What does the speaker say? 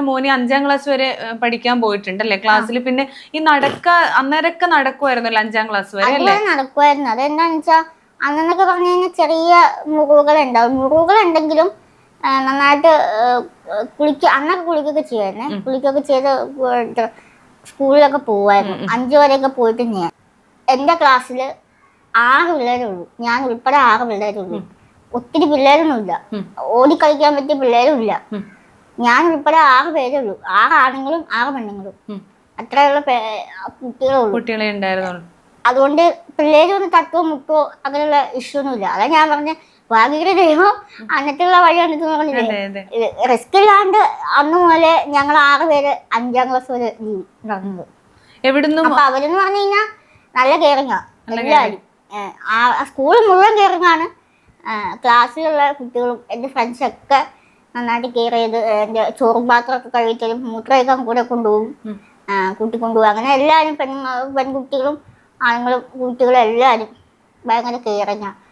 Moni 5ാം class വരെ പഠിക്കാൻ പോയിട്ടുണ്ടല്ലേ ക്ലാസ്സിൽ. പിന്നെ ഈ അന്നേരമൊക്കെ നടക്കുമായിരുന്നല്ലോ 5ാം ക്ലാസ് വരെ അല്ലേ? നടക്കുമായിരുന്നു. അതെന്താന്ന് വെച്ചാൽ അന്നൊക്കെ പറഞ്ഞു കഴിഞ്ഞാൽ ചെറിയ മുറിവുകളുണ്ടെങ്കിലും നന്നായിട്ട് അന്നൊക്കെ കുളിക്കൊക്കെ ചെയ്യുമായിരുന്നേ. കുളിക്കൊക്കെ ചെയ്ത് സ്കൂളിലൊക്കെ പോവായിരുന്നു. 5 വരെയൊക്കെ പോയിട്ട് ഞാൻ എൻ്റെ ക്ലാസ്സിൽ 6 പിള്ളേരേ ഉള്ളൂ. ഞാൻ ഉൾപ്പെടെ 6 പിള്ളേരേ ഉള്ളൂ. ഒത്തിരി പിള്ളേരൊന്നും ഇല്ല. ഓടിക്കളിക്കാൻ പറ്റിയ പിള്ളേരും ഇല്ല. ഞാൻ ഉൾപ്പെടെ 6 പേരേ ഉള്ളൂ. 6 ആണുങ്ങളും 6 പെണ്ണുങ്ങളും. അത്രയുള്ള കുട്ടികളെ ഉണ്ടായിരുന്നുള്ളൂ. അതുകൊണ്ട് പിള്ളേരൊന്നും തട്ടോ മുട്ടോ അങ്ങനെയുള്ള ഇഷ്യൂ ഒന്നുമില്ല. അതാ ഞാൻ പറഞ്ഞ ഭാഗ്യയുടെ ദൈവം അന്നത്തുള്ള വഴി കണ്ടെന്ന് പറഞ്ഞില്ലേ. റിസ്ക് ഇല്ലാണ്ട് അന്ന് മുതലേ ഞങ്ങൾ 6 പേര് 5ാം ക്ലാസ് വരെ നടന്നത്. അപ്പൊ അവരെന്ന് പറഞ്ഞു കഴിഞ്ഞാൽ നല്ല കെയറിങ്ങാ എല്ലാവരും. സ്കൂൾ മുഴുവൻ കെയറിങ്ങാണ്. ക്ലാസ്സിലുള്ള കുട്ടികളും എൻ്റെ ഫ്രണ്ട്സൊക്കെ നന്നായിട്ട് കെയർ ചെയ്ത് എൻ്റെ ചോറും പാത്രമൊക്കെ കഴിക്കലും മൂത്രമൊക്കെ കൂടെ കൊണ്ടുപോകും, കൂട്ടിക്കൊണ്ടുപോകും. അങ്ങനെ എല്ലാവരും പെൺകുട്ടികളും ആണുങ്ങളും കുട്ടികളും എല്ലാവരും ഭയങ്കര കെയറിങ്ങാണ്.